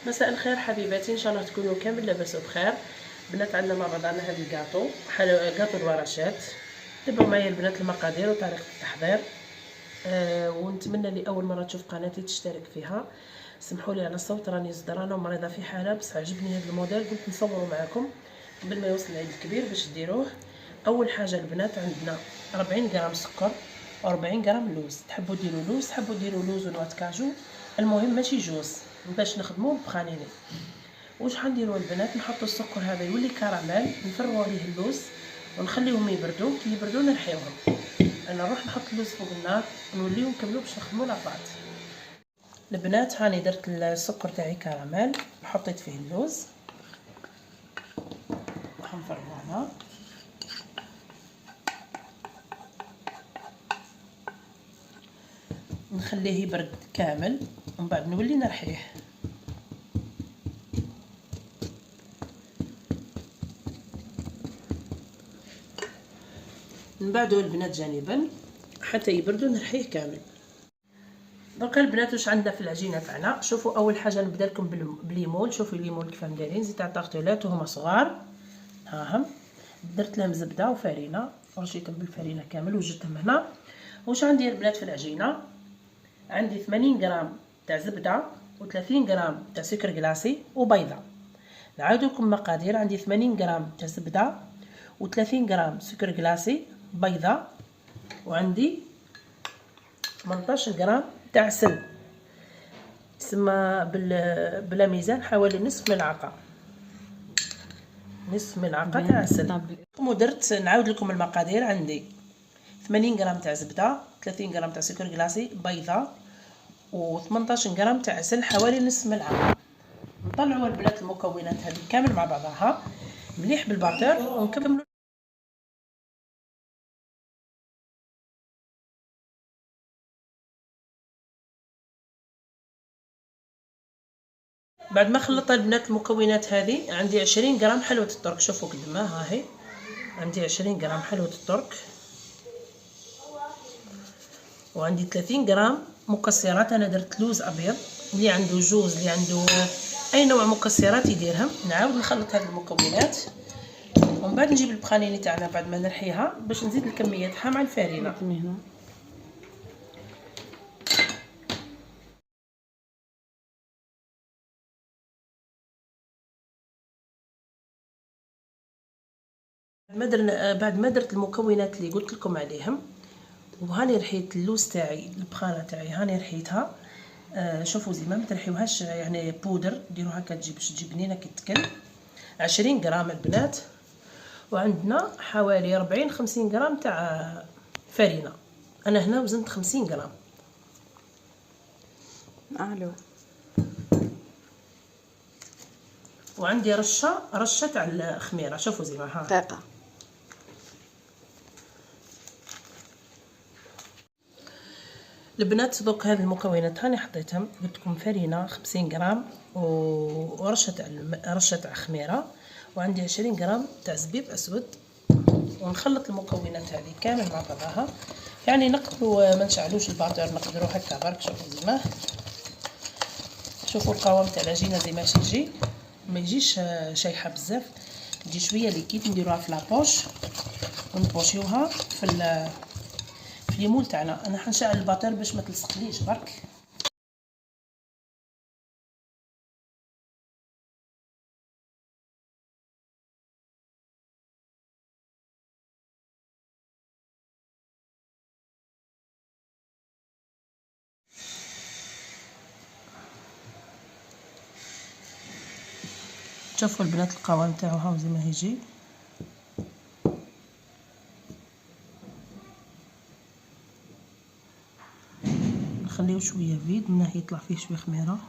مساء الخير حبيباتي، ان شاء الله تكونوا كامل لاباس بخير. بنات عندنا مع بعضنا هذا الكاطو كاطو الورشات. تبعوا معايا البنات المقادير وطريقه التحضير. ونتمنى اللي اول مره تشوف قناتي تشترك فيها. سمحوا لي على الصوت، راني زدرانه ومريضه في حاله، بس عجبني هذا الموديل قلت نصوره معكم قبل ما يوصل العيد الكبير باش ديروه. اول حاجه البنات عندنا 40 غرام سكر و40 غرام لوز. تحبوا ديروا لوز، تحبوا ديروا لوز ونوات كاجو، المهم ماشي جوز باش نخدموه بخانيني. واش غنديروا البنات؟ نحطوا السكر هذا يولي كراميل، نفرغوا عليه اللوز ونخليهم يبردوا. كي يبردوا نرحيوهم. انا نروح نحط اللوز فوق النار ونوليو نكملوا باش نخدموا لاباط. البنات هاني درت السكر تاعي كراميل وحطيت فيه اللوز وحنفرغوه هنا. نخليه يبرد كامل ومن بعد نولي نرحيه. نبعدو البنات جانبا حتى يبردوا نرحيه كامل. دركا البنات واش عندنا في العجينه تاعنا؟ شوفوا اول حاجه نبدا لكم بالليمون. شوفوا الليمون كيف دايرين، زيت تاع طارطولات وهما صغار هاهم. درت لهم زبده وفرينه ورشيتهم بالفرينه كامل وجدتهم هنا. واش غندير البنات في العجينه؟ عندي 80 غرام تاع زبده و30 غرام تاع سكر كلاصي وبيضه. نعاود لكم مقادير. عندي 80 غرام تاع زبده و30 غرام سكر كلاصي بيضه، وعندي 18 غرام تاع عسل تسمى بلا ميزان حوالي نصف ملعقه تاع عسل. ودرت نعاود لكم المقادير. عندي 80 غرام تاع زبده، 30 غرام تاع سكر كلاصي بيضه، و18 غرام تاع عسل حوالي نصف ملعقه. نطلعوا البنات المكونات هذه كامل مع بعضها مليح بالباتور ونكملوا. بعد ما خلطت البنات المكونات هذه عندي 20 غرام حلوه الترك. شوفوا قدما ها هي عندي 20 غرام حلوه الترك، وعندي 30 غرام مكسرات. انا درت لوز ابيض، اللي عنده جوز اللي عنده اي نوع مكسرات يديرهم. نعاود نخلط هذه المكونات ومن بعد نجيب البخانيني تاعنا بعد ما نرحيها باش نزيد الكميه تاعها مع الفرينه. بعد ما درت المكونات اللي قلت لكم عليهم وهاني رحيت اللوز تاعي، البخانه تاعي هاني رحيتها. شوفوا زي ما ترحيوهاش يعني بودر، ديروا هكا تجي باش تجي بنينه كي تكل. 20 غرام البنات، وعندنا حوالي 40 50 غرام تاع فرينه. انا هنا وزنت 50 غرام. الو. وعندي رشه تاع الخميره. شوفوا زي ما ها دقيقه. البنات دوك هذه المكونات هاني حطيتهم. قلت لكم فرينه 50 غرام رشه تاع خميره، وعندي 20 غرام تاع زبيب اسود. ونخلط المكونات هذه كامل مع بعضها. يعني نقدروا ما نشعلوش الباتور، نقدروا هكا برك. شوفوا زي ما شوفوا القوام تاع العجينه زي ما تجي، ما يجيش شايحه بزاف، تجي شويه ليكيد. نديروها في لابوش ونبوشيوها في الليمون تاعنا. انا حنشعل الباتور باش ما تلصقليش برك. شوفوا البنات القوام تاعو هاو زي ما يجي. نخليه شويه فيد من يطلع فيه شويه خميره.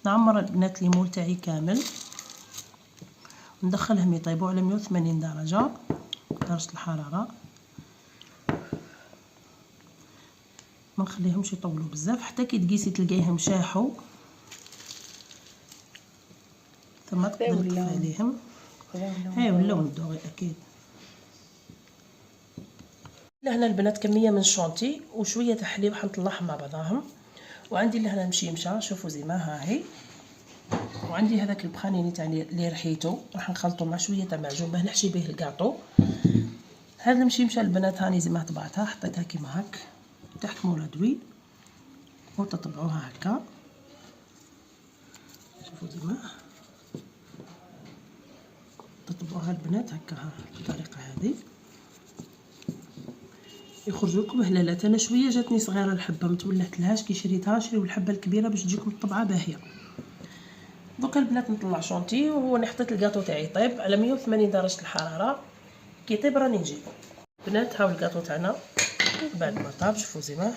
نعمر البنات الليمون تاعي كامل وندخلهم يطيبوا على 180 درجه الحراره. ما نخليهمش يطولوا بزاف حتى كي تقيسي تلقايهم شاحوا ثم تقدري تطفي عليهم. هاي واللون الدوغي اكيد. لهنا البنات كميه من الشونتي وشويه تاع حليب حنطلعهم مع بعضاهم. وعندي لهنا مشيمشه، شوفوا زي ما ها هي. وعندي هذاك البخانيني تاع اللي رحيته راح نخلطه مع شويه تاع معجون باه نحشي به الكاطو. هذا المشيمشه البنات هاني زي ما طبعتها، حطيتها كيما هاك تحكموا لا دوي وتطبعوها هكا. شوفوا زي ما تطبعوها البنات هكا بالطريقه هذه يخرجوا لكم هلالات. انا شويه جاتني صغيره الحبه ما تولهتلهاش كي شريتها، شريو الحبه الكبيره باش تجيكم الطبعه باهيه. دوكا البنات نطلع شونتي وانا حطيت الكاطو تاعي يطيب على 180 درجه الحراره. كي يطيب راني نجيبو. بنات هاو الكاطو تاعنا بعد ما طاب، شوفوا زي ما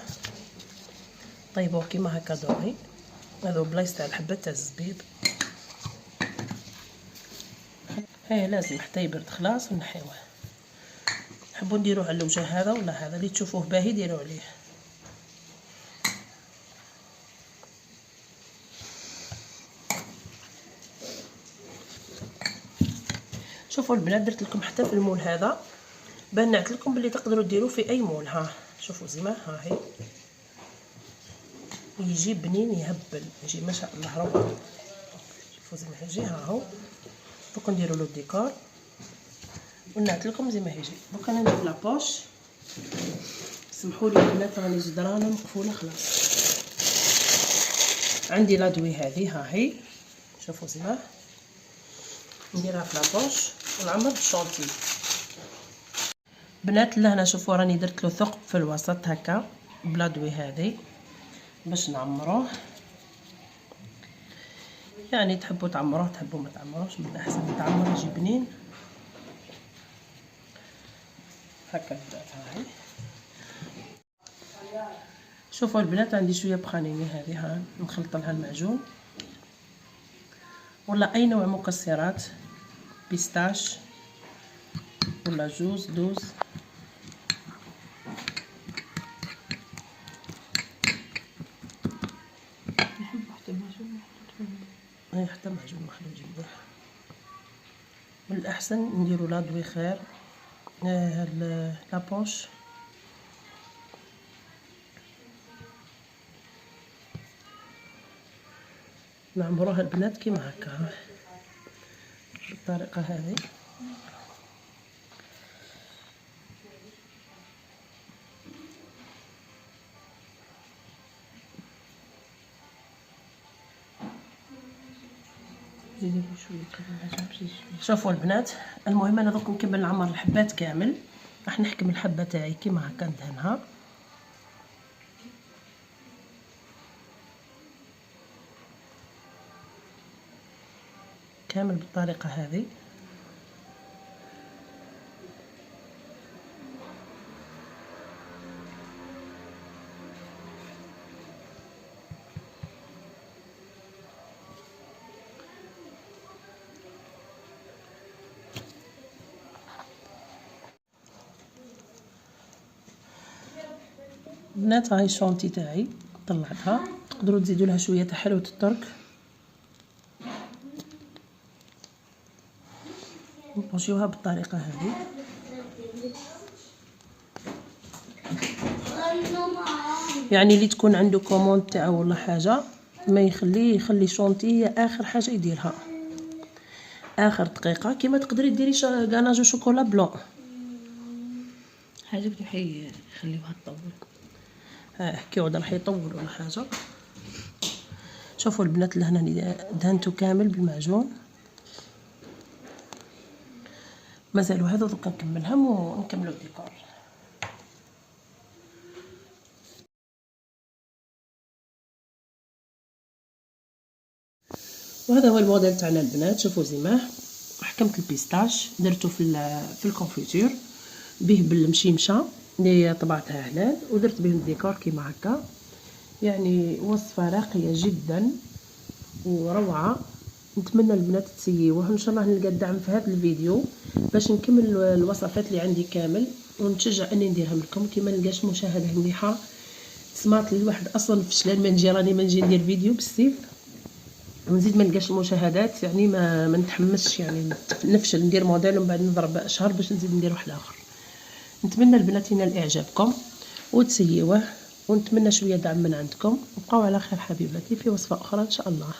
طيبوه كيما هكا دوغي. هذو بلايص تاع الحبه تاع الزبيب. هاي لازم حتى يبرد خلاص ونحيوه. نحبوا نديروه على الوجه هذا ولا هذا اللي تشوفوه باهي ديروا عليه. شوفوا البنات درت لكم حتى في المول هذا بنعت لكم باللي تقدروا ديروه في اي مول. ها شوفوا زي ما ها هي يجي بنين يهبل، يجي ما شاء الله روعه. شوفوا زي ما يجي ها هو. دوك نديروا له الديكور ونعت لكم زي ما يجي. دوك انا ندير لابوش. سمحوا لي البنات راني جدرانه مقفوله خلاص. عندي لادوي هذه ها هي، شوفوا زي ما نديرها في لابوش ونعمر بالشونتي. بنات لهنا شوفوا راني درت له ثقب في الوسط هكا بلادوي هذه باش نعمروه. يعني تحبوا تعمروه تحبوا ما تعمروش، من الاحسن تعمر يجي بنين هكا. بدات هاي شوفوا البنات عندي شويه بخانيني هذه ها نخلط لها المعجون ولا اي نوع مكسرات، بيستاش ولا جوز لوز. هاي حتى معجون مخلوط جدا. من الاحسن نديرو لادوي خير. لابوش نعمروها البنات كيما هكا بالطريقه هذه. شوفوا البنات المهم انا دوك نكمل نعمر الحبات كامل. راح نحكم الحبه تاعي كيما هكا ندهنها كامل بالطريقه هذه. بنات هاي الشونتي تاعي طلعتها. تقدروا تزيدوا لها شويه تاع حلوه الترك ونبوشيوها بالطريقه هذه. يعني اللي تكون عنده كوموند تاعو ولا حاجه ما يخلي شونتي هي اخر حاجه يديرها، اخر دقيقه. كيما تقدري ديري غاناجو شوكولا بلون حاجه بتحي يخليوها تطول. كيعود راح يطول ولا حاجه. شوفوا البنات لهنا دهنتو كامل بالمعجون. مازالوا هذو دوك نكملهم ونكملوا الديكور. وهذا هو الموديل تاعنا البنات. شوفوا زيماه حكمت البيستاش درتو في الكونفيتور به بالمشيمشه اللي طبعتها هنا ودرت بهم الديكور كيما هكا. يعني وصفه راقيه جدا وروعه. نتمنى البنات تسيوه. ان شاء الله نلقى الدعم في هذا الفيديو باش نكمل الوصفات اللي عندي كامل ونتشجع اني نديرهم لكم. كيما نلقاش مشاهده مليحه سمعت الواحد اصلا فشلان ما نجي ندير فيديو بالسيف. ونزيد ما نلقاش المشاهدات، يعني ما نتحمسش، يعني نفشل ندير موديل ومن بعد نضرب شهر باش نزيد ندير واحد اخر. نتمنى البنات ينال اعجابكم وتسيوه، ونتمنى شويه دعم من عندكم. نبقاو على خير حبيباتي في وصفه اخرى ان شاء الله.